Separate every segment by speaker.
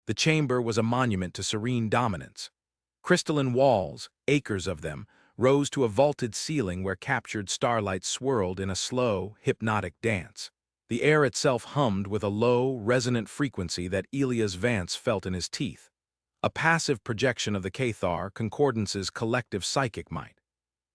Speaker 1: The chamber was a monument to serene dominance. Crystalline walls, acres of them, rose to a vaulted ceiling where captured starlight swirled in a slow, hypnotic dance. The air itself hummed with a low, resonant frequency that Elias Vance felt in his teeth, a passive projection of the Cathar Concordance's collective psychic might.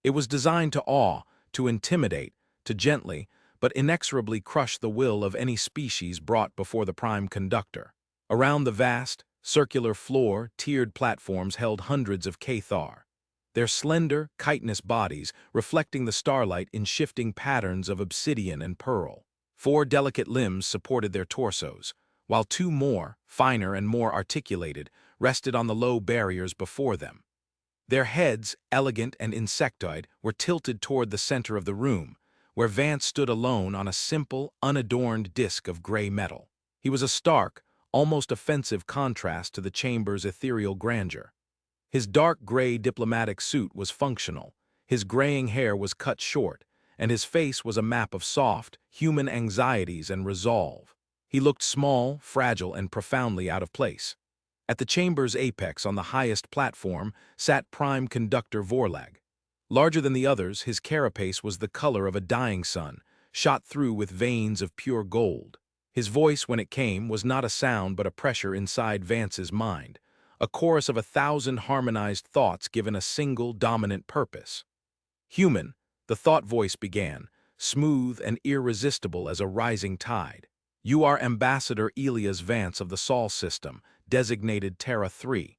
Speaker 1: It was designed to awe, to intimidate, to gently, but inexorably crush the will of any species brought before the prime conductor. Around the vast, circular floor, tiered platforms held hundreds of Cathar, their slender, chitinous bodies reflecting the starlight in shifting patterns of obsidian and pearl. 4 delicate limbs supported their torsos, while 2 more, finer and more articulated, rested on the low barriers before them. Their heads, elegant and insectoid, were tilted toward the center of the room, where Vance stood alone on a simple, unadorned disk of gray metal. He was a stark, almost offensive contrast to the chamber's ethereal grandeur. His dark gray diplomatic suit was functional, his graying hair was cut short, and his face was a map of soft, human anxieties and resolve. He looked small, fragile, and profoundly out of place. At the chamber's apex on the highest platform sat Prime Conductor Vorlag. Larger than the others, his carapace was the color of a dying sun, shot through with veins of pure gold. His voice, when it came, was not a sound but a pressure inside Vance's mind, a chorus of 1,000 harmonized thoughts given a single dominant purpose. Human, the thought voice began, smooth and irresistible as a rising tide. You are Ambassador Elias Vance of the Sol system, designated Terra 3.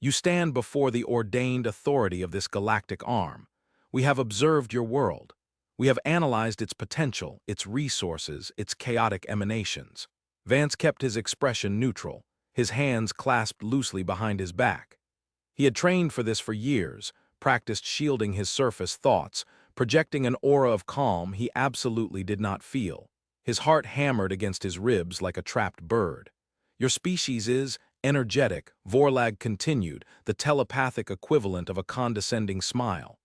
Speaker 1: You stand before the ordained authority of this galactic arm. We have observed your world. We have analyzed its potential, its resources, its chaotic emanations. Vance kept his expression neutral, his hands clasped loosely behind his back. He had trained for this for years, practiced shielding his surface thoughts, projecting an aura of calm he absolutely did not feel. His heart hammered against his ribs like a trapped bird. Your species is energetic, Vorlag continued, the telepathic equivalent of a condescending smile.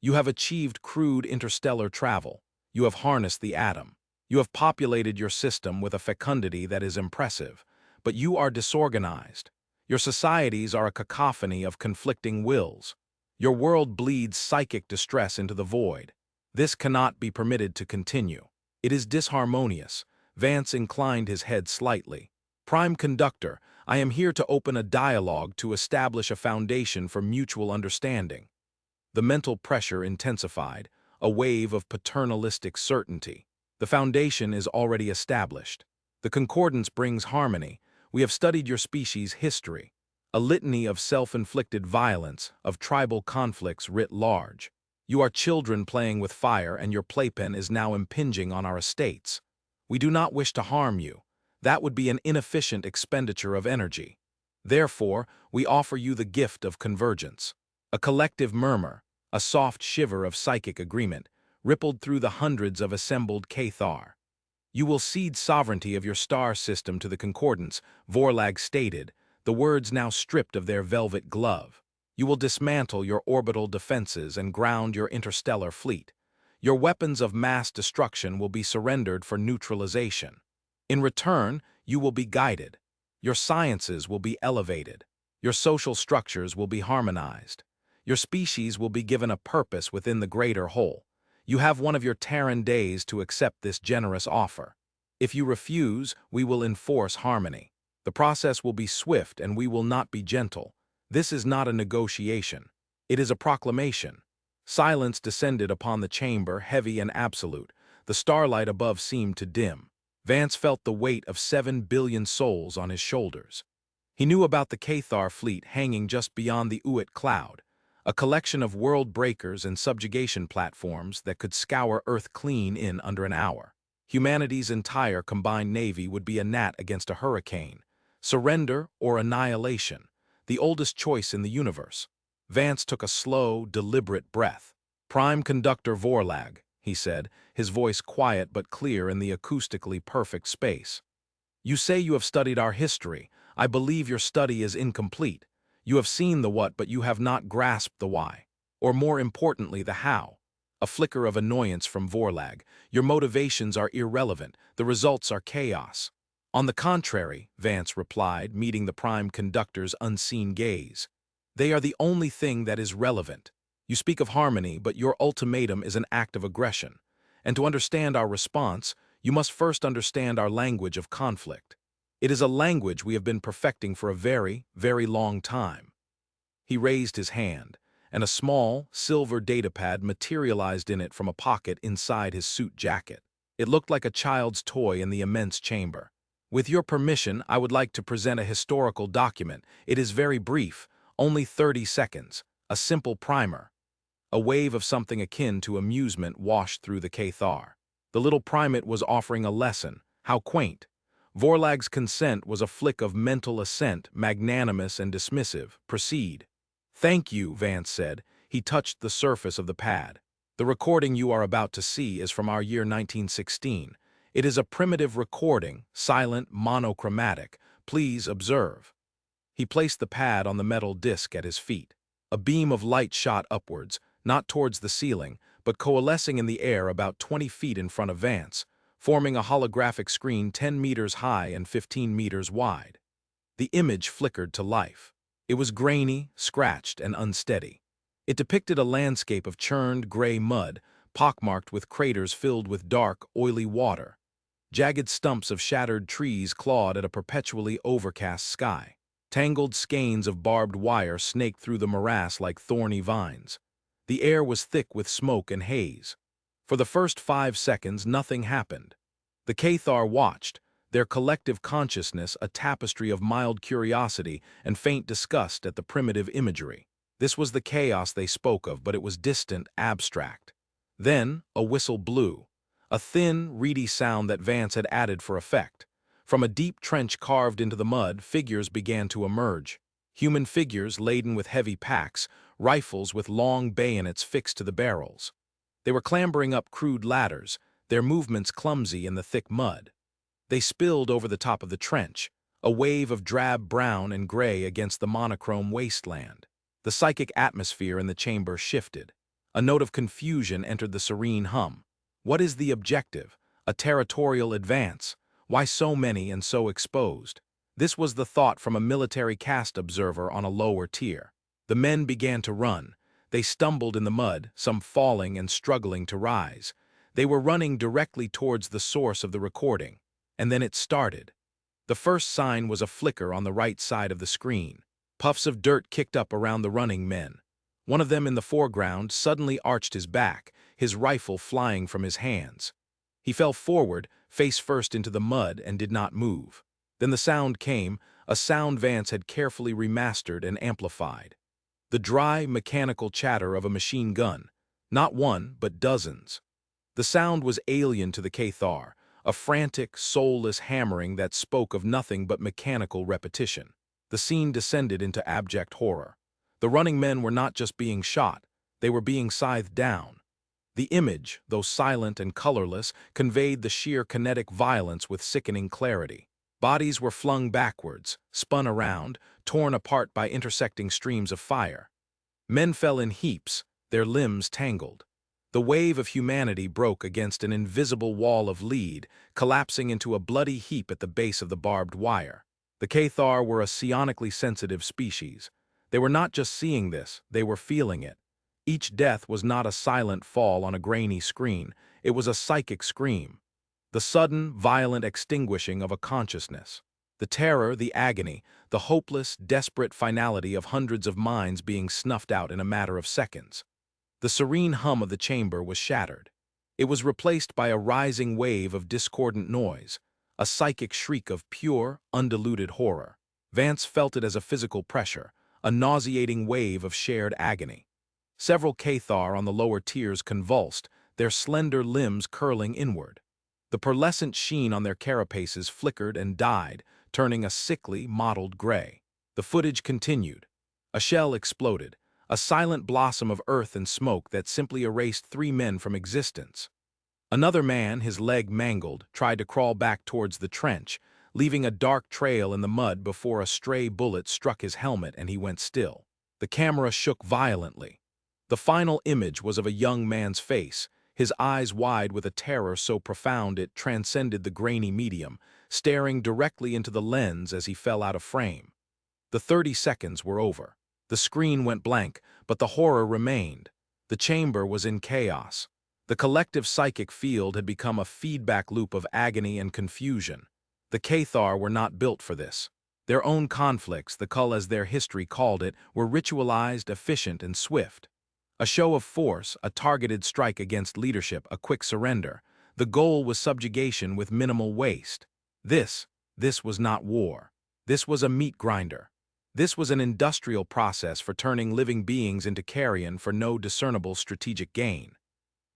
Speaker 1: You have achieved crude interstellar travel. You have harnessed the atom. You have populated your system with a fecundity that is impressive. But you are disorganized. Your societies are a cacophony of conflicting wills. Your world bleeds psychic distress into the void. This cannot be permitted to continue. It is disharmonious. Vance inclined his head slightly. Prime Conductor, I am here to open a dialogue to establish a foundation for mutual understanding. The mental pressure intensified, a wave of paternalistic certainty. The foundation is already established. The concordance brings harmony. We have studied your species' history, a litany of self-inflicted violence, of tribal conflicts writ large. You are children playing with fire, and your playpen is now impinging on our estates. We do not wish to harm you. That would be an inefficient expenditure of energy. Therefore, we offer you the gift of convergence. A collective murmur, a soft shiver of psychic agreement, rippled through the hundreds of assembled Cathar. You will cede sovereignty of your star system to the concordance, Vorlag stated, the words now stripped of their velvet glove. You will dismantle your orbital defenses and ground your interstellar fleet. Your weapons of mass destruction will be surrendered for neutralization. In return, you will be guided. Your sciences will be elevated. Your social structures will be harmonized. Your species will be given a purpose within the greater whole. You have one of your Terran days to accept this generous offer. If you refuse, we will enforce harmony. The process will be swift and we will not be gentle. This is not a negotiation. It is a proclamation. Silence descended upon the chamber, heavy and absolute. The starlight above seemed to dim. Vance felt the weight of 7 billion souls on his shoulders. He knew about the Cathar fleet hanging just beyond the Uit cloud, a collection of world breakers and subjugation platforms that could scour Earth clean in under an hour. Humanity's entire combined navy would be a gnat against a hurricane. Surrender or annihilation, the oldest choice in the universe. Vance took a slow, deliberate breath. "Prime Conductor Vorlag," he said, his voice quiet but clear in the acoustically perfect space. "You say you have studied our history. I believe your study is incomplete. You have seen the what, but you have not grasped the why. Or more importantly, the how." A flicker of annoyance from Vorlag. "Your motivations are irrelevant. The results are chaos." On the contrary, Vance replied, meeting the Prime Conductor's unseen gaze. They are the only thing that is relevant. You speak of harmony, but your ultimatum is an act of aggression. And to understand our response, you must first understand our language of conflict. It is a language we have been perfecting for a very, very long time. He raised his hand, and a small, silver datapad materialized in it from a pocket inside his suit jacket. It looked like a child's toy in the immense chamber. With your permission, I would like to present a historical document. It is very brief, only 30 seconds, a simple primer. A wave of something akin to amusement washed through the Cathar. The little primate was offering a lesson. How quaint. Vorlag's consent was a flick of mental assent, magnanimous and dismissive. Proceed. Thank you, Vance said. He touched the surface of the pad. The recording you are about to see is from our year 1916. It is a primitive recording, silent, monochromatic. Please observe. He placed the pad on the metal disc at his feet. A beam of light shot upwards, not towards the ceiling, but coalescing in the air about 20 feet in front of Vance, forming a holographic screen 10 meters high and 15 meters wide. The image flickered to life. It was grainy, scratched, and unsteady. It depicted a landscape of churned gray mud, pockmarked with craters filled with dark, oily water. Jagged stumps of shattered trees clawed at a perpetually overcast sky. Tangled skeins of barbed wire snaked through the morass like thorny vines. The air was thick with smoke and haze. For the first 5 seconds, nothing happened. The Cathar watched, their collective consciousness a tapestry of mild curiosity and faint disgust at the primitive imagery. This was the chaos they spoke of, but it was distant, abstract. Then a whistle blew, a thin, reedy sound that Vance had added for effect. From a deep trench carved into the mud, figures began to emerge. Human figures laden with heavy packs, rifles with long bayonets fixed to the barrels. They were clambering up crude ladders, their movements clumsy in the thick mud. They spilled over the top of the trench, a wave of drab brown and gray against the monochrome wasteland. The psychic atmosphere in the chamber shifted. A note of confusion entered the serene hum. What is the objective? A territorial advance? Why so many and so exposed? This was the thought from a military caste observer on a lower tier. The men began to run. They stumbled in the mud, some falling and struggling to rise. They were running directly towards the source of the recording. And then it started. The first sign was a flicker on the right side of the screen. Puffs of dirt kicked up around the running men. One of them in the foreground suddenly arched his back, his rifle flying from his hands. He fell forward, face first into the mud, and did not move. Then the sound came, a sound Vance had carefully remastered and amplified. The dry, mechanical chatter of a machine gun. Not one, but dozens. The sound was alien to the Cathar, a frantic, soulless hammering that spoke of nothing but mechanical repetition. The scene descended into abject horror. The running men were not just being shot, they were being scythed down. The image, though silent and colorless, conveyed the sheer kinetic violence with sickening clarity. Bodies were flung backwards, spun around, torn apart by intersecting streams of fire. Men fell in heaps, their limbs tangled. The wave of humanity broke against an invisible wall of lead, collapsing into a bloody heap at the base of the barbed wire. The Cathar were a psionically sensitive species. They were not just seeing this, they were feeling it. Each death was not a silent fall on a grainy screen, it was a psychic scream. The sudden, violent extinguishing of a consciousness. The terror, the agony, the hopeless, desperate finality of hundreds of minds being snuffed out in a matter of seconds. The serene hum of the chamber was shattered. It was replaced by a rising wave of discordant noise, a psychic shriek of pure, undiluted horror. Vance felt it as a physical pressure, a nauseating wave of shared agony. Several Cathar on the lower tiers convulsed, their slender limbs curling inward. The pearlescent sheen on their carapaces flickered and died, turning a sickly, mottled gray. The footage continued. A shell exploded, a silent blossom of earth and smoke that simply erased 3 men from existence. Another man, his leg mangled, tried to crawl back towards the trench, leaving a dark trail in the mud before a stray bullet struck his helmet and he went still. The camera shook violently. The final image was of a young man's face, his eyes wide with a terror so profound it transcended the grainy medium, staring directly into the lens as he fell out of frame. The 30 seconds were over. The screen went blank, but the horror remained. The chamber was in chaos. The collective psychic field had become a feedback loop of agony and confusion. The Cathar were not built for this. Their own conflicts, the Cull as their history called it, were ritualized, efficient, and swift. A show of force, a targeted strike against leadership, a quick surrender. The goal was subjugation with minimal waste. This was not war. This was a meat grinder. This was an industrial process for turning living beings into carrion for no discernible strategic gain.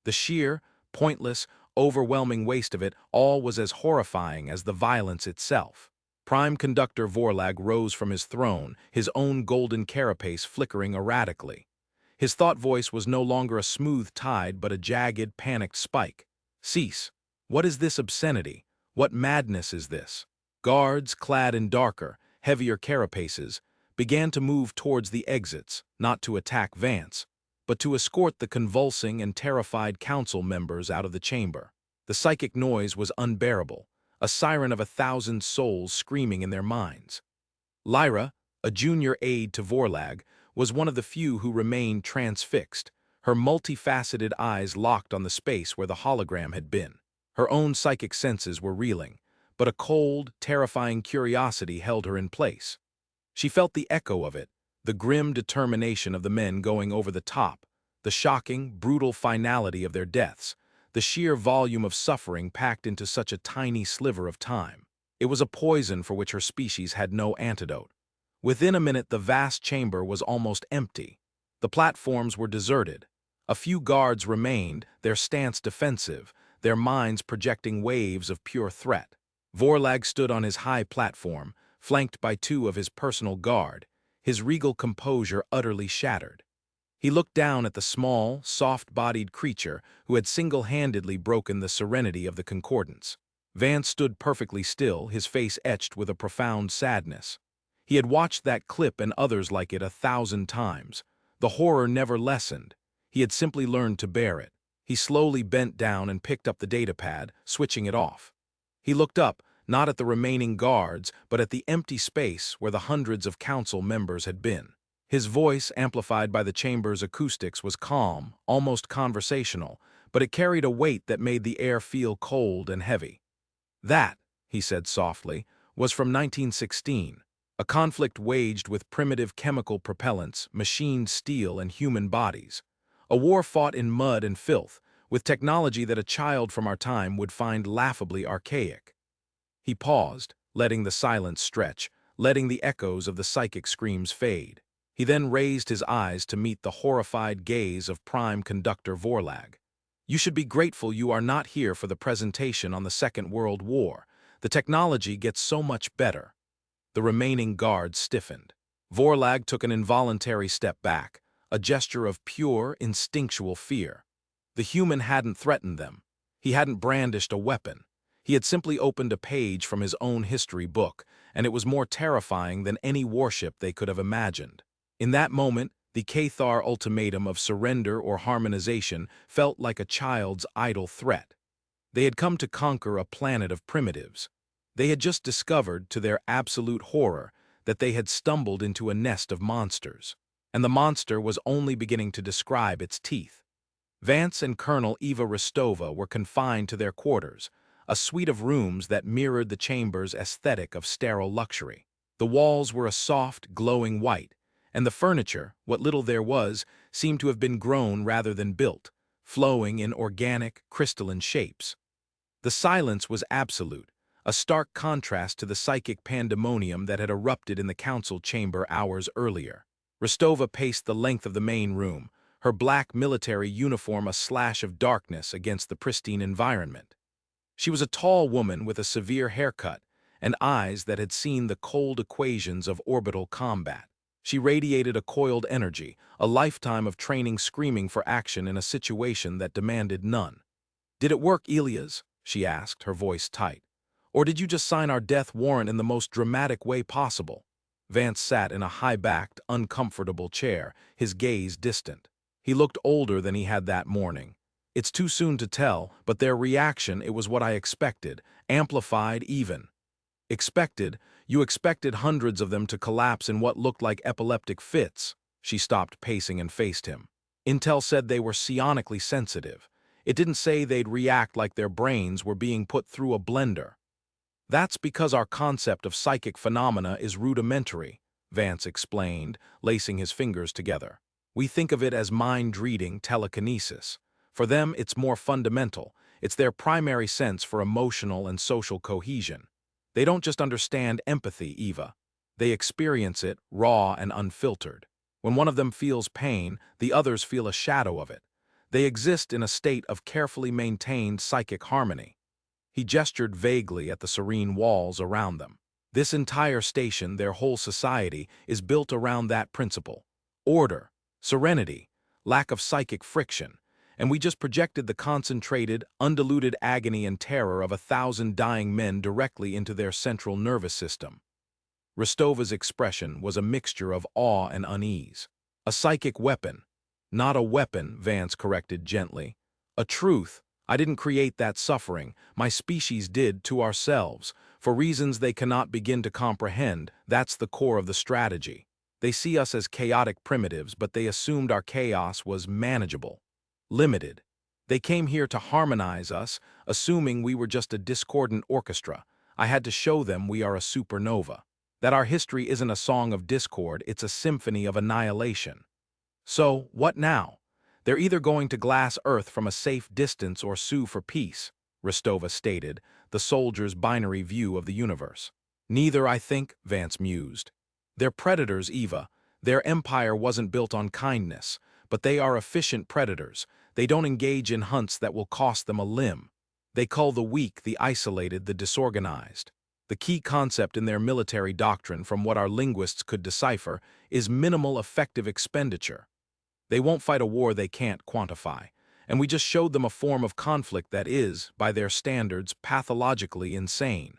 Speaker 1: The sheer, pointless, overwhelming waste of it all was as horrifying as the violence itself. Prime Conductor Vorlag rose from his throne, his own golden carapace flickering erratically. His thought voice was no longer a smooth tide but a jagged, panicked spike. Cease. What is this obscenity? What madness is this? Guards, clad in darker, heavier carapaces, began to move towards the exits, not to attack Vance, but to escort the convulsing and terrified council members out of the chamber. The psychic noise was unbearable, a siren of 1,000 souls screaming in their minds. Lyra, a junior aide to Vorlag, was one of the few who remained transfixed, her multifaceted eyes locked on the space where the hologram had been. Her own psychic senses were reeling, but a cold, terrifying curiosity held her in place. She felt the echo of it, the grim determination of the men going over the top, the shocking, brutal finality of their deaths, the sheer volume of suffering packed into such a tiny sliver of time. It was a poison for which her species had no antidote. Within a minute, the vast chamber was almost empty. The platforms were deserted. A few guards remained, their stance defensive, their minds projecting waves of pure threat. Vorlag stood on his high platform, flanked by 2 of his personal guard, his regal composure utterly shattered. He looked down at the small, soft-bodied creature who had single-handedly broken the serenity of the concordance. Vance stood perfectly still, his face etched with a profound sadness. He had watched that clip and others like it 1,000 times. The horror never lessened. He had simply learned to bear it. He slowly bent down and picked up the datapad, switching it off. He looked up, not at the remaining guards, but at the empty space where the hundreds of council members had been. His voice, amplified by the chamber's acoustics, was calm, almost conversational, but it carried a weight that made the air feel cold and heavy. That, he said softly, was from 1916, a conflict waged with primitive chemical propellants, machined steel, and human bodies. A war fought in mud and filth, with technology that a child from our time would find laughably archaic. He paused, letting the silence stretch, letting the echoes of the psychic screams fade. He then raised his eyes to meet the horrified gaze of Prime Conductor Vorlag. You should be grateful you are not here for the presentation on the Second World War. The technology gets so much better. The remaining guards stiffened. Vorlag took an involuntary step back, a gesture of pure, instinctual fear. The human hadn't threatened them. He hadn't brandished a weapon. He had simply opened a page from his own history book, and it was more terrifying than any warship they could have imagined. In that moment, the Cathar ultimatum of surrender or harmonization felt like a child's idle threat. They had come to conquer a planet of primitives. They had just discovered, to their absolute horror, that they had stumbled into a nest of monsters, and the monster was only beginning to describe its teeth. Vance and Colonel Eva Rostova were confined to their quarters, a suite of rooms that mirrored the chamber's aesthetic of sterile luxury. The walls were a soft, glowing white, and the furniture, what little there was, seemed to have been grown rather than built, flowing in organic, crystalline shapes. The silence was absolute, a stark contrast to the psychic pandemonium that had erupted in the council chamber hours earlier. Rostova paced the length of the main room, her black military uniform a slash of darkness against the pristine environment. She was a tall woman with a severe haircut and eyes that had seen the cold equations of orbital combat. She radiated a coiled energy, a lifetime of training screaming for action in a situation that demanded none. "Did it work, Elias?" she asked, her voice tight. "Or did you just sign our death warrant in the most dramatic way possible?" Vance sat in a high-backed, uncomfortable chair, his gaze distant. He looked older than he had that morning. It's too soon to tell, but their reaction, it was what I expected, amplified even. Expected? You expected hundreds of them to collapse in what looked like epileptic fits. She stopped pacing and faced him. Intel said they were psionically sensitive. It didn't say they'd react like their brains were being put through a blender. That's because our concept of psychic phenomena is rudimentary, Vance explained, lacing his fingers together. We think of it as mind-reading telekinesis. For them, it's more fundamental. It's their primary sense for emotional and social cohesion. They don't just understand empathy, Eva. They experience it raw and unfiltered. When one of them feels pain, the others feel a shadow of it. They exist in a state of carefully maintained psychic harmony. He gestured vaguely at the serene walls around them. This entire station, their whole society, is built around that principle. Order, serenity, lack of psychic friction. And we just projected the concentrated, undiluted agony and terror of 1,000 dying men directly into their central nervous system. Rostova's expression was a mixture of awe and unease. A psychic weapon. Not a weapon, Vance corrected gently. A truth. I didn't create that suffering. My species did, to ourselves. For reasons they cannot begin to comprehend, that's the core of the strategy. They see us as chaotic primitives, but they assumed our chaos was manageable. Limited. They came here to harmonize us, assuming we were just a discordant orchestra. I had to show them we are a supernova. That our history isn't a song of discord, it's a symphony of annihilation. So, what now? They're either going to glass Earth from a safe distance or sue for peace, Rostova stated, the soldier's binary view of the universe. Neither, I think, Vance mused. They're predators, Eva. Their empire wasn't built on kindness, but they are efficient predators. They don't engage in hunts that will cost them a limb. They cull the weak, the isolated, the disorganized. The key concept in their military doctrine, from what our linguists could decipher, is minimal effective expenditure. They won't fight a war they can't quantify, and we just showed them a form of conflict that is, by their standards, pathologically insane.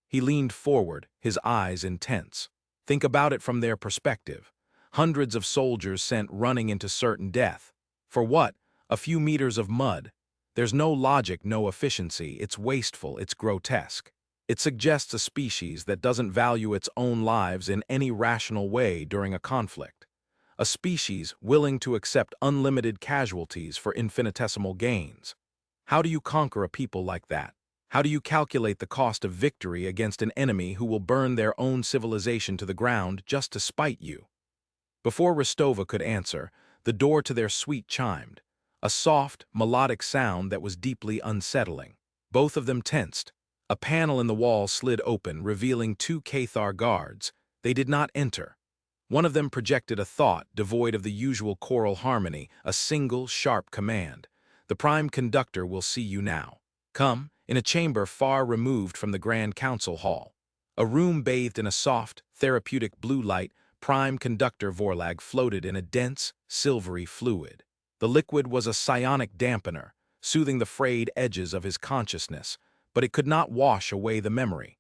Speaker 1: He leaned forward, his eyes intense. Think about it from their perspective. Hundreds of soldiers sent running into certain death. For what? A few meters of mud. There's no logic, no efficiency. It's wasteful, it's grotesque. It suggests a species that doesn't value its own lives in any rational way during a conflict. A species willing to accept unlimited casualties for infinitesimal gains. How do you conquer a people like that? How do you calculate the cost of victory against an enemy who will burn their own civilization to the ground just to spite you? Before Rostova could answer, the door to their suite chimed, a soft, melodic sound that was deeply unsettling. Both of them tensed. A panel in the wall slid open, revealing 2 Cathar guards. They did not enter. One of them projected a thought devoid of the usual choral harmony, a single, sharp command. The Prime Conductor will see you now. Come, in a chamber far removed from the Grand Council Hall. A room bathed in a soft, therapeutic blue light, Prime Conductor Vorlag floated in a dense, silvery fluid. The liquid was a psionic dampener, soothing the frayed edges of his consciousness, but it could not wash away the memory.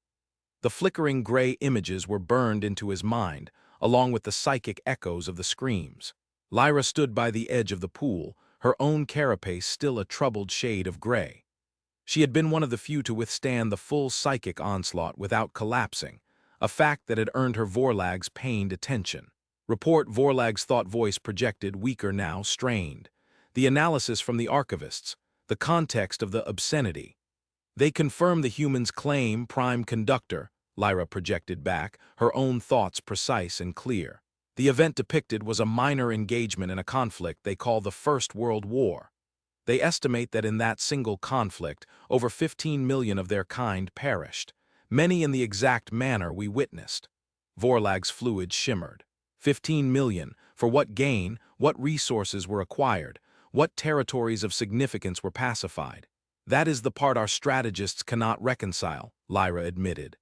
Speaker 1: The flickering gray images were burned into his mind, along with the psychic echoes of the screams. Lyra stood by the edge of the pool, her own carapace still a troubled shade of gray. She had been one of the few to withstand the full psychic onslaught without collapsing, a fact that had earned her Vorlag's pained attention. Report Vorlag's thought voice projected, weaker now, strained. The analysis from the archivists, the context of the obscenity. They confirm the humans' claim, Prime Conductor, Lyra projected back, her own thoughts precise and clear. The event depicted was a minor engagement in a conflict they call the First World War. They estimate that in that single conflict, over 15 million of their kind perished, many in the exact manner we witnessed. Vorlag's fluid shimmered. 15 million, for what gain, what resources were acquired, what territories of significance were pacified. That is the part our strategists cannot reconcile, Lyra admitted.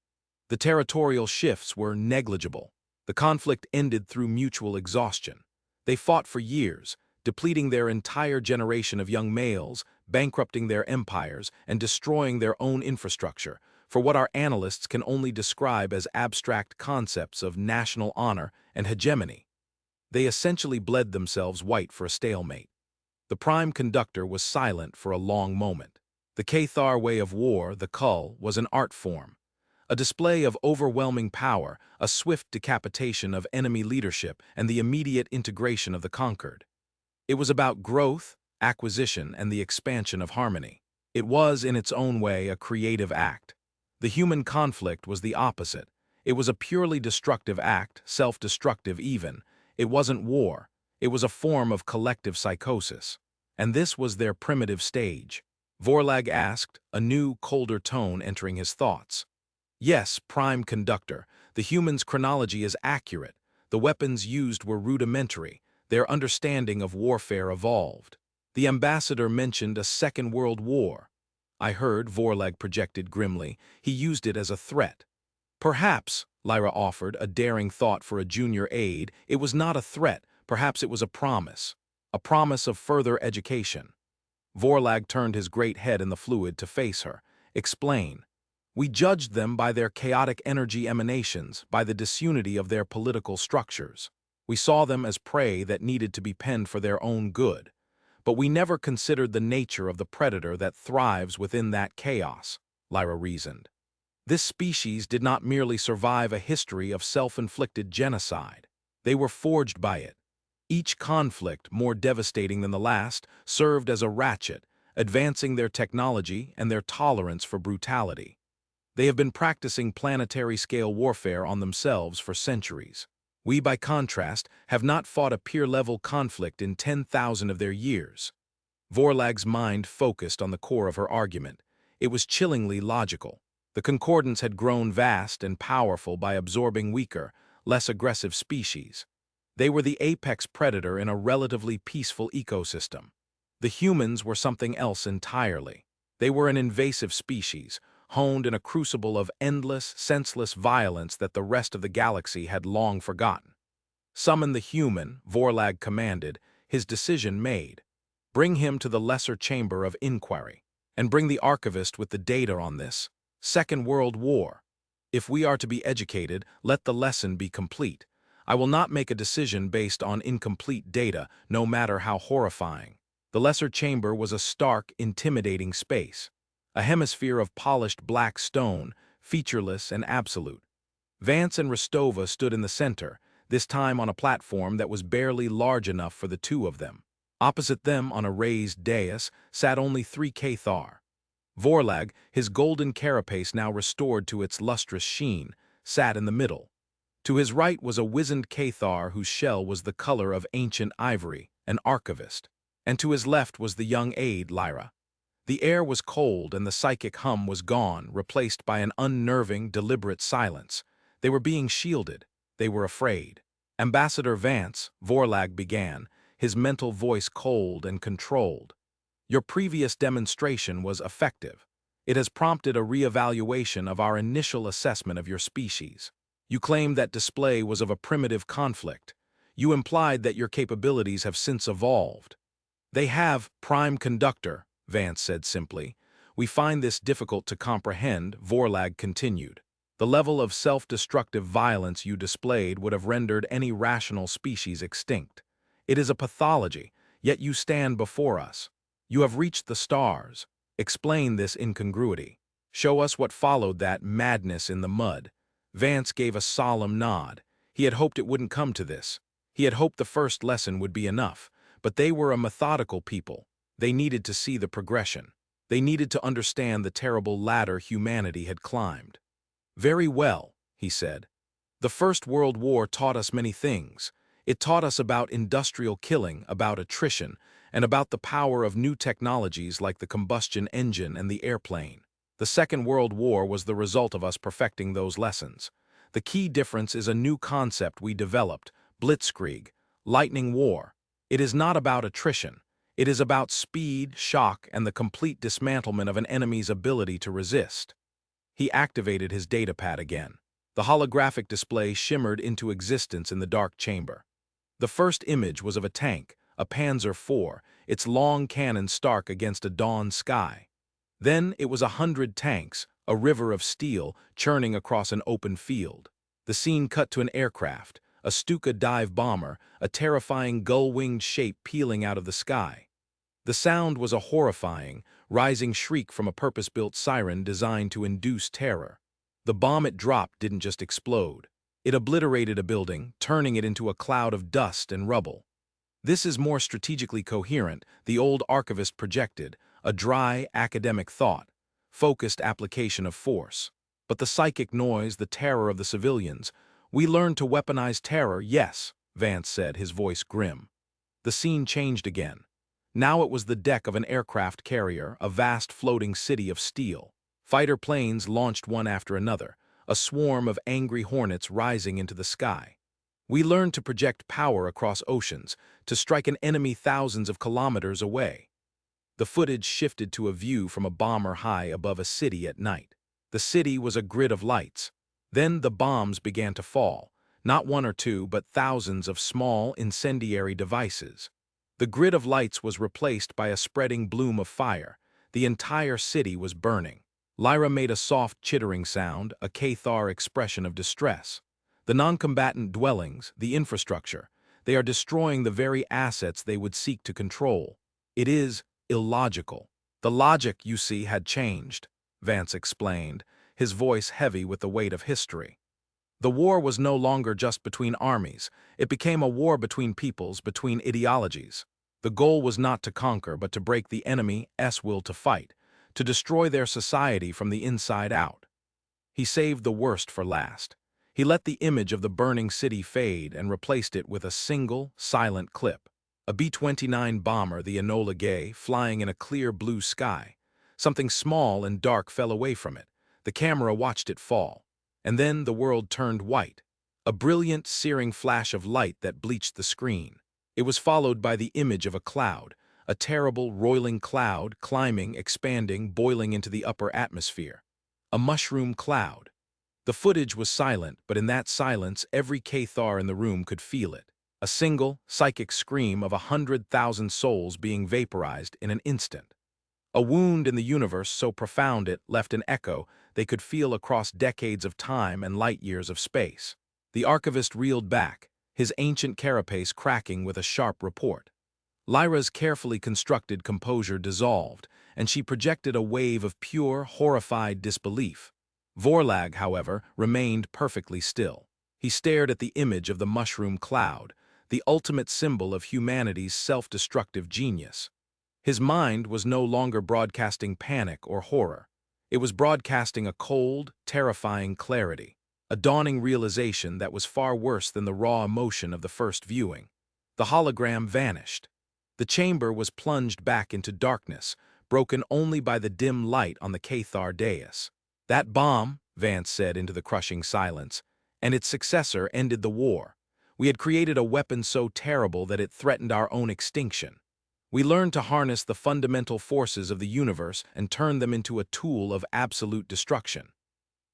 Speaker 1: The territorial shifts were negligible. The conflict ended through mutual exhaustion. They fought for years, depleting their entire generation of young males, bankrupting their empires, and destroying their own infrastructure, for what our analysts can only describe as abstract concepts of national honor and hegemony. They essentially bled themselves white for a stalemate. The prime conductor was silent for a long moment. The Cathar way of war, the cull, was an art form. A display of overwhelming power, a swift decapitation of enemy leadership, and the immediate integration of the conquered. It was about growth, acquisition, and the expansion of harmony. It was, in its own way, a creative act. The human conflict was the opposite. It was a purely destructive act, self-destructive even. It wasn't war. It was a form of collective psychosis. And this was their primitive stage. Vorlag asked, a new, colder tone entering his thoughts. Yes, prime conductor, the human's chronology is accurate. The weapons used were rudimentary. Their understanding of warfare evolved. The ambassador mentioned a Second World War. I heard, Vorlag projected grimly, he used it as a threat. Perhaps, Lyra offered, a daring thought for a junior aide, it was not a threat, perhaps it was a promise. A promise of further education. Vorlag turned his great head in the fluid to face her. Explain. We judged them by their chaotic energy emanations, by the disunity of their political structures. We saw them as prey that needed to be penned for their own good. But we never considered the nature of the predator that thrives within that chaos, Lyra reasoned. This species did not merely survive a history of self-inflicted genocide. They were forged by it. Each conflict, more devastating than the last, served as a ratchet, advancing their technology and their tolerance for brutality. They have been practicing planetary-scale warfare on themselves for centuries. We, by contrast, have not fought a peer-level conflict in 10,000 of their years. Vorlag's mind focused on the core of her argument. It was chillingly logical. The concordance had grown vast and powerful by absorbing weaker, less aggressive species. They were the apex predator in a relatively peaceful ecosystem. The humans were something else entirely. They were an invasive species, honed in a crucible of endless, senseless violence that the rest of the galaxy had long forgotten. Summon the human, Vorlag commanded, his decision made. Bring him to the lesser chamber of inquiry, and bring the archivist with the data on this. Second World War. If we are to be educated, let the lesson be complete. I will not make a decision based on incomplete data, no matter how horrifying. The lesser chamber was a stark, intimidating space. A hemisphere of polished black stone, featureless and absolute. Vance and Rostova stood in the center, this time on a platform that was barely large enough for the two of them. Opposite them, on a raised dais, sat only 3 Cathar. Vorlag, his golden carapace now restored to its lustrous sheen, sat in the middle. To his right was a wizened Cathar whose shell was the color of ancient ivory, an archivist. And to his left was the young aide, Lyra. The air was cold and the psychic hum was gone, replaced by an unnerving, deliberate silence. They were being shielded. They were afraid. Ambassador Vance, Vorlag began, his mental voice cold and controlled. Your previous demonstration was effective. It has prompted a reevaluation of our initial assessment of your species. You claimed that display was of a primitive conflict. You implied that your capabilities have since evolved. They have, prime conductor, Vance said simply. We find this difficult to comprehend, Vorlag continued. The level of self-destructive violence you displayed would have rendered any rational species extinct. It is a pathology, yet you stand before us. You have reached the stars. Explain this incongruity. Show us what followed that madness in the mud. Vance gave a solemn nod. He had hoped it wouldn't come to this. He had hoped the first lesson would be enough. But they were a methodical people. They needed to see the progression. They needed to understand the terrible ladder humanity had climbed. Very well, he said. The First World War taught us many things. It taught us about industrial killing, about attrition, and about the power of new technologies like the combustion engine and the airplane. The Second World War was the result of us perfecting those lessons. The key difference is a new concept we developed, blitzkrieg, lightning war. It is not about attrition. It is about speed, shock, and the complete dismantlement of an enemy's ability to resist. He activated his datapad again. The holographic display shimmered into existence in the dark chamber. The first image was of a tank, a Panzer IV, its long cannon stark against a dawn sky. Then it was 100 tanks, a river of steel, churning across an open field. The scene cut to an aircraft, a Stuka dive bomber, a terrifying gull-winged shape peeling out of the sky. The sound was a horrifying, rising shriek from a purpose-built siren designed to induce terror. The bomb it dropped didn't just explode. It obliterated a building, turning it into a cloud of dust and rubble. This is more strategically coherent, the old archivist projected, a dry, academic thought, focused application of force. But the psychic noise, the terror of the civilians, we learned to weaponize terror, yes, Vance said, his voice grim. The scene changed again. Now it was the deck of an aircraft carrier, a vast floating city of steel. Fighter planes launched one after another, a swarm of angry hornets rising into the sky. We learned to project power across oceans, to strike an enemy thousands of kilometers away. The footage shifted to a view from a bomber high above a city at night. The city was a grid of lights. Then the bombs began to fall, not one or two, but thousands of small, incendiary devices. The grid of lights was replaced by a spreading bloom of fire. The entire city was burning. Lyra made a soft chittering sound, a Cathar expression of distress. The non-combatant dwellings, the infrastructure, they are destroying the very assets they would seek to control. It is illogical. The logic, you see, had changed, Vance explained, his voice heavy with the weight of history. The war was no longer just between armies. It became a war between peoples, between ideologies. The goal was not to conquer, but to break the enemy's will to fight, to destroy their society from the inside out. He saved the worst for last. He let the image of the burning city fade and replaced it with a single, silent clip. A B-29 bomber, the Enola Gay, flying in a clear blue sky. Something small and dark fell away from it. The camera watched it fall. And then the world turned white. A brilliant, searing flash of light that bleached the screen. It was followed by the image of a cloud, a terrible, roiling cloud, climbing, expanding, boiling into the upper atmosphere. A mushroom cloud. The footage was silent, but in that silence, every Cathar in the room could feel it. A single, psychic scream of 100,000 souls being vaporized in an instant. A wound in the universe so profound it left an echo they could feel across decades of time and light-years of space. The archivist reeled back, his ancient carapace cracking with a sharp report. Lyra's carefully constructed composure dissolved, and she projected a wave of pure, horrified disbelief. Vorlag, however, remained perfectly still. He stared at the image of the mushroom cloud, the ultimate symbol of humanity's self-destructive genius. His mind was no longer broadcasting panic or horror. It was broadcasting a cold, terrifying clarity, a dawning realization that was far worse than the raw emotion of the first viewing. The hologram vanished. The chamber was plunged back into darkness, broken only by the dim light on the Cathar dais. That bomb, Vance said into the crushing silence, and its successor ended the war. We had created a weapon so terrible that it threatened our own extinction. We learned to harness the fundamental forces of the universe and turn them into a tool of absolute destruction.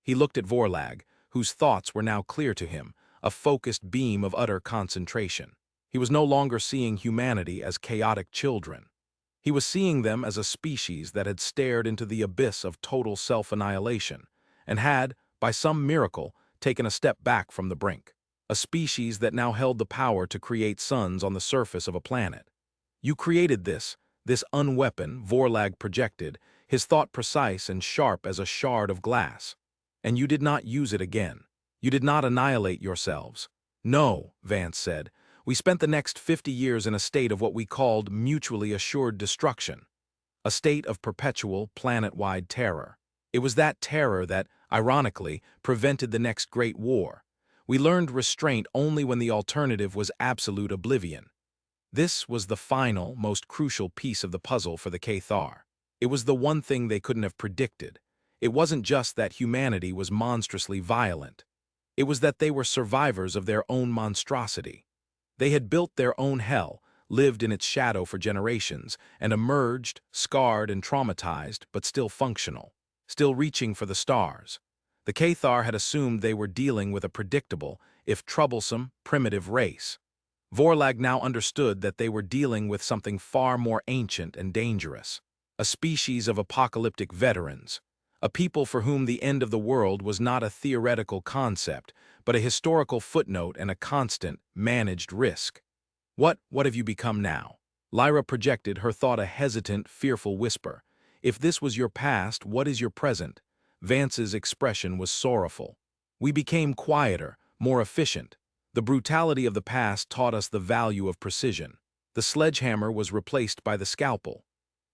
Speaker 1: He looked at Vorlag, whose thoughts were now clear to him, a focused beam of utter concentration. He was no longer seeing humanity as chaotic children. He was seeing them as a species that had stared into the abyss of total self-annihilation and had, by some miracle, taken a step back from the brink. A species that now held the power to create suns on the surface of a planet. You created this unweapon, Vorlag projected, his thought precise and sharp as a shard of glass. And you did not use it again. You did not annihilate yourselves. No, Vance said. We spent the next 50 years in a state of what we called mutually assured destruction. A state of perpetual, planet-wide terror. It was that terror that, ironically, prevented the next great war. We learned restraint only when the alternative was absolute oblivion. This was the final, most crucial piece of the puzzle for the Cathar. It was the one thing they couldn't have predicted. It wasn't just that humanity was monstrously violent. It was that they were survivors of their own monstrosity. They had built their own hell, lived in its shadow for generations, and emerged, scarred and traumatized, but still functional, still reaching for the stars. The Cathar had assumed they were dealing with a predictable, if troublesome, primitive race. Vorlag now understood that they were dealing with something far more ancient and dangerous. A species of apocalyptic veterans. A people for whom the end of the world was not a theoretical concept, but a historical footnote and a constant, managed risk. What have you become now? Lyra projected, her thought a hesitant, fearful whisper. If this was your past, what is your present? Vance's expression was sorrowful. We became quieter, more efficient. The brutality of the past taught us the value of precision. The sledgehammer was replaced by the scalpel.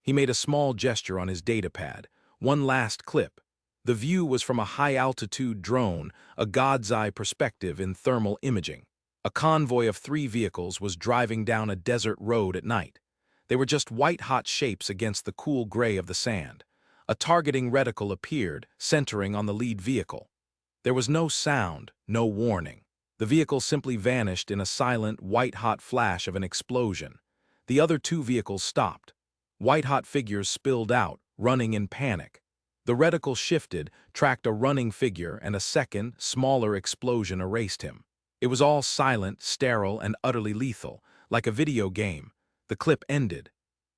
Speaker 1: He made a small gesture on his datapad. One last clip. The view was from a high-altitude drone, a god's-eye perspective in thermal imaging. A convoy of 3 vehicles was driving down a desert road at night. They were just white-hot shapes against the cool gray of the sand. A targeting reticle appeared, centering on the lead vehicle. There was no sound, no warning. The vehicle simply vanished in a silent, white-hot flash of an explosion. The other 2 vehicles stopped. White-hot figures spilled out, running in panic. The reticle shifted, tracked a running figure, and a second, smaller explosion erased him. It was all silent, sterile, and utterly lethal, like a video game. The clip ended.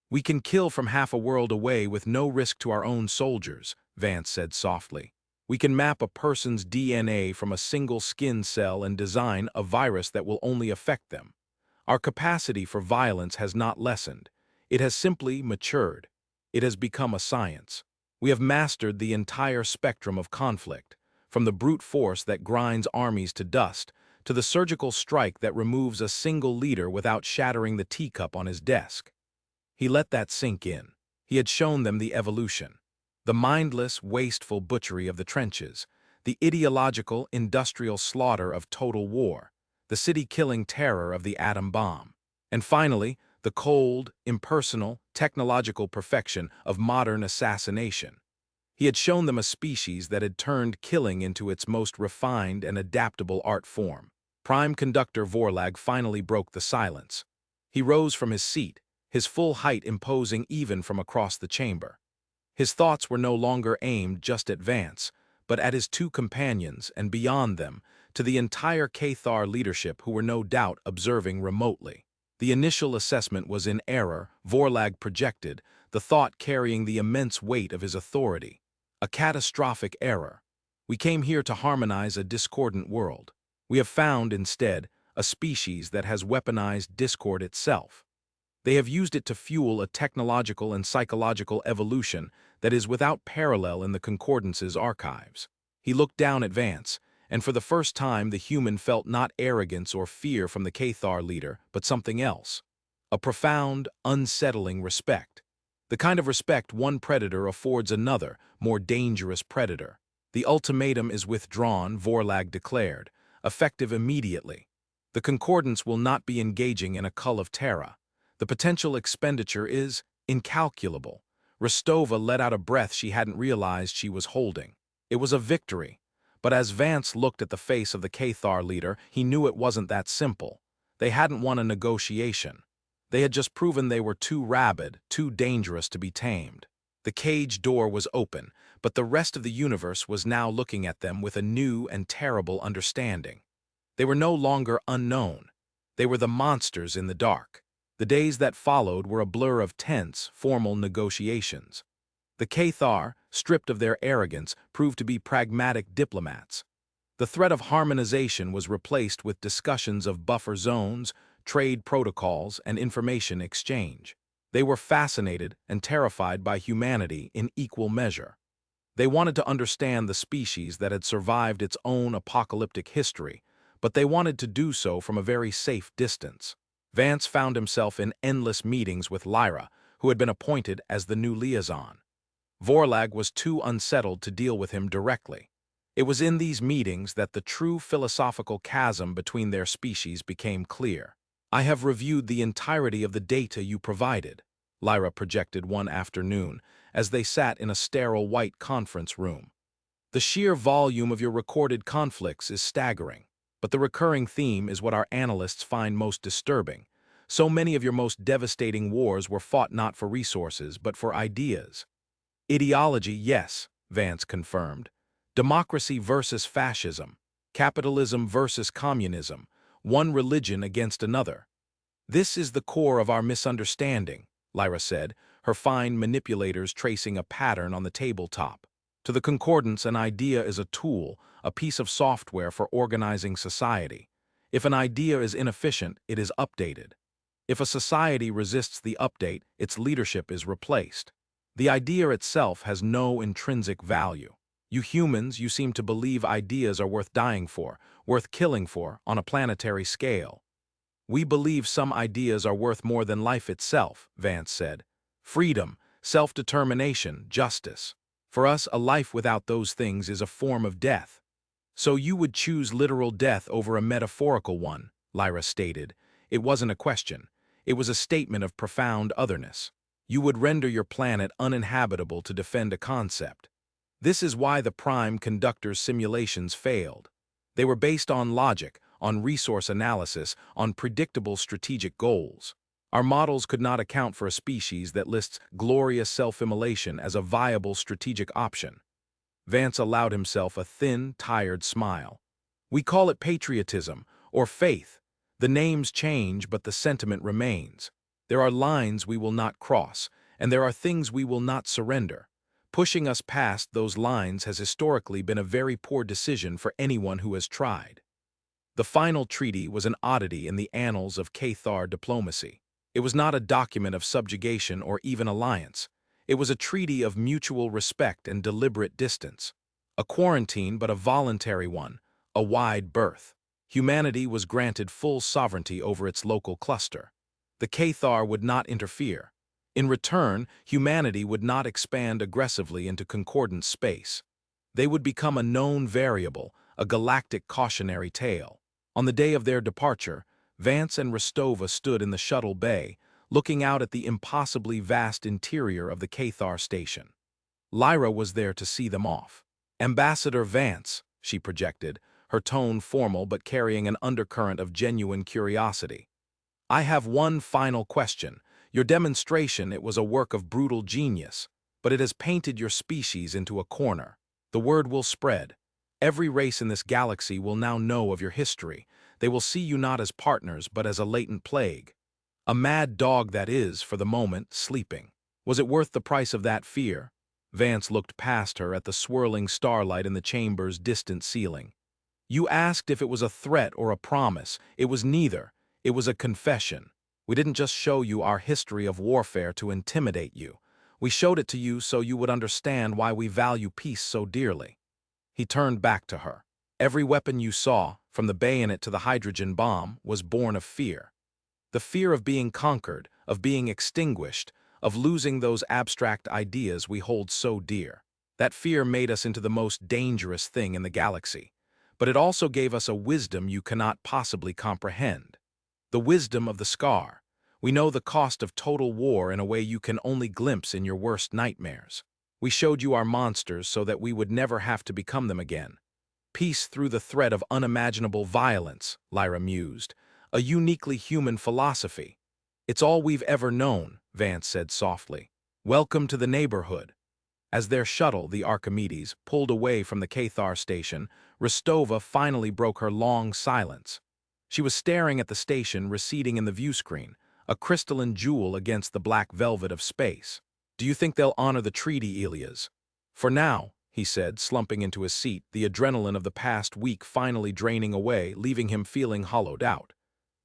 Speaker 1: "We can kill from half a world away with no risk to our own soldiers," Vance said softly. "We can map a person's DNA from a single skin cell and design a virus that will only affect them. Our capacity for violence has not lessened. It has simply matured. It has become a science. We have mastered the entire spectrum of conflict, from the brute force that grinds armies to dust, to the surgical strike that removes a single leader without shattering the teacup on his desk." He let that sink in. He had shown them the evolution. The mindless, wasteful butchery of the trenches, the ideological, industrial slaughter of total war, the city-killing terror of the atom bomb, and finally, the cold, impersonal, technological perfection of modern assassination. He had shown them a species that had turned killing into its most refined and adaptable art form. Prime Conductor Vorlag finally broke the silence. He rose from his seat, his full height imposing even from across the chamber. His thoughts were no longer aimed just at Vance, but at his 2 companions and beyond them, to the entire Cathar leadership who were no doubt observing remotely. The initial assessment was in error, Vorlag projected, the thought carrying the immense weight of his authority. A catastrophic error. We came here to harmonize a discordant world. We have found, instead, a species that has weaponized discord itself. They have used it to fuel a technological and psychological evolution that is without parallel in the Concordance's archives. He looked down at Vance, and for the first time the human felt not arrogance or fear from the Cathar leader, but something else. A profound, unsettling respect. The kind of respect one predator affords another, more dangerous predator. "The ultimatum is withdrawn," Vorlag declared, effective immediately. "The Concordance will not be engaging in a cull of terror. The potential expenditure is incalculable." Rostova let out a breath she hadn't realized she was holding. It was a victory. But as Vance looked at the face of the Cathar leader, he knew it wasn't that simple. They hadn't won a negotiation. They had just proven they were too rabid, too dangerous to be tamed. The cage door was open, but the rest of the universe was now looking at them with a new and terrible understanding. They were no longer unknown. They were the monsters in the dark. The days that followed were a blur of tense, formal negotiations. The Cathar, stripped of their arrogance, proved to be pragmatic diplomats. The threat of harmonization was replaced with discussions of buffer zones, trade protocols, and information exchange. They were fascinated and terrified by humanity in equal measure. They wanted to understand the species that had survived its own apocalyptic history, but they wanted to do so from a very safe distance. Vance found himself in endless meetings with Lyra, who had been appointed as the new liaison. Vorlag was too unsettled to deal with him directly. It was in these meetings that the true philosophical chasm between their species became clear. "I have reviewed the entirety of the data you provided," Lyra projected one afternoon, as they sat in a sterile white conference room. "The sheer volume of your recorded conflicts is staggering, but the recurring theme is what our analysts find most disturbing. So many of your most devastating wars were fought not for resources, but for ideas." "Ideology, yes," Vance confirmed. "Democracy versus fascism, capitalism versus communism, one religion against another. This is the core of our misunderstanding," Lyra said, her fine manipulators tracing a pattern on the tabletop. "To the Concordance, an idea is a tool, a piece of software for organizing society. If an idea is inefficient, it is updated. If a society resists the update, its leadership is replaced. The idea itself has no intrinsic value. You humans, you seem to believe ideas are worth dying for, worth killing for, on a planetary scale. We believe some ideas are worth more than life itself, Vance said. Freedom, self-determination, justice. For us, a life without those things is a form of death. So you would choose literal death over a metaphorical one, Lyra stated. It wasn't a question. It was a statement of profound otherness. You would render your planet uninhabitable to defend a concept. This is why the prime conductor's simulations failed. They were based on logic, on resource analysis, on predictable strategic goals. Our models could not account for a species that lists glorious self-immolation as a viable strategic option. Vance allowed himself a thin, tired smile. We call it patriotism, or faith. The names change, but the sentiment remains. There are lines we will not cross, and there are things we will not surrender. Pushing us past those lines has historically been a very poor decision for anyone who has tried. The final treaty was an oddity in the annals of Cathar diplomacy. It was not a document of subjugation or even alliance. It was a treaty of mutual respect and deliberate distance. A quarantine, but a voluntary one, a wide berth. Humanity was granted full sovereignty over its local cluster. The Cathar would not interfere. In return, humanity would not expand aggressively into concordant space. They would become a known variable, a galactic cautionary tale. On the day of their departure, Vance and Rostova stood in the shuttle bay, looking out at the impossibly vast interior of the Cathar station. Lyra was there to see them off. "Ambassador Vance," she projected, her tone formal but carrying an undercurrent of genuine curiosity. "I have one final question. Your demonstration, it was a work of brutal genius, but it has painted your species into a corner. The word will spread. Every race in this galaxy will now know of your history. They will see you not as partners, but as a latent plague. A mad dog that is, for the moment, sleeping. Was it worth the price of that fear?" Vance looked past her at the swirling starlight in the chamber's distant ceiling. "You asked if it was a threat or a promise. It was neither. It was a confession. We didn't just show you our history of warfare to intimidate you. We showed it to you so you would understand why we value peace so dearly." He turned back to her. "Every weapon you saw, from the bayonet to the hydrogen bomb, was born of fear. The fear of being conquered, of being extinguished, of losing those abstract ideas we hold so dear. That fear made us into the most dangerous thing in the galaxy. But it also gave us a wisdom you cannot possibly comprehend. The wisdom of the scar. We know the cost of total war in a way you can only glimpse in your worst nightmares. We showed you our monsters so that we would never have to become them again. Peace through the threat of unimaginable violence," Lyra mused. "A uniquely human philosophy." "It's all we've ever known," Vance said softly. "Welcome to the neighborhood." As their shuttle, the Archimedes, pulled away from the Cathar station, Rostova finally broke her long silence. She was staring at the station receding in the viewscreen, a crystalline jewel against the black velvet of space. "Do you think they'll honor the treaty, Elias?" "For now," he said, slumping into his seat, the adrenaline of the past week finally draining away, leaving him feeling hollowed out.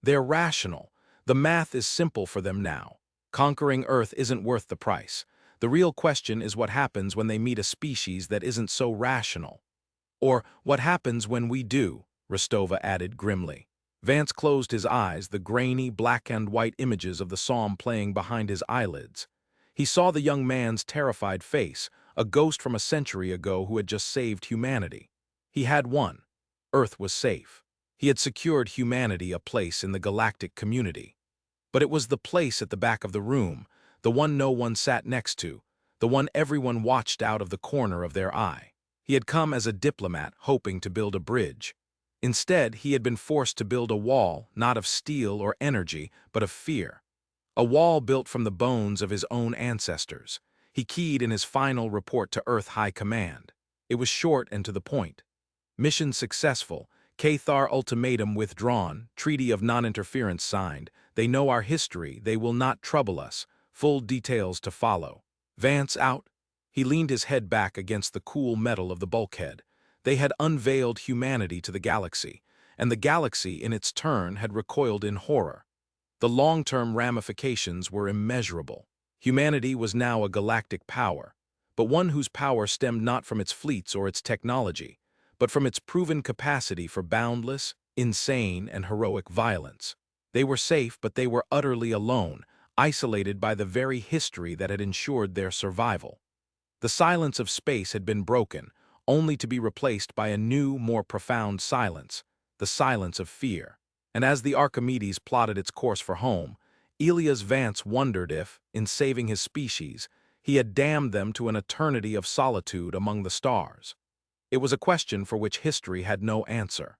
Speaker 1: "They're rational. The math is simple for them now. Conquering Earth isn't worth the price. The real question is what happens when they meet a species that isn't so rational. Or what happens when we do," Rostova added grimly. Vance closed his eyes, the grainy, black and white images of the psalm playing behind his eyelids. He saw the young man's terrified face, a ghost from a century ago who had just saved humanity. He had won. Earth was safe. He had secured humanity a place in the galactic community. But it was the place at the back of the room, the one no one sat next to, the one everyone watched out of the corner of their eye. He had come as a diplomat, hoping to build a bridge. Instead, he had been forced to build a wall, not of steel or energy, but of fear. A wall built from the bones of his own ancestors. He keyed in his final report to Earth High Command. It was short and to the point. "Mission successful. Cathar Ultimatum withdrawn. Treaty of non-interference signed. They know our history. They will not trouble us. Full details to follow." Vance out. He leaned his head back against the cool metal of the bulkhead. They had unveiled humanity to the galaxy, and the galaxy, in its turn, had recoiled in horror. The long-term ramifications were immeasurable. Humanity was now a galactic power, but one whose power stemmed not from its fleets or its technology, but from its proven capacity for boundless, insane, and heroic violence. They were safe, but they were utterly alone, isolated by the very history that had ensured their survival. The silence of space had been broken, only to be replaced by a new, more profound silence, the silence of fear. And as the Archimedes plotted its course for home, Elias Vance wondered if, in saving his species, he had damned them to an eternity of solitude among the stars. It was a question for which history had no answer.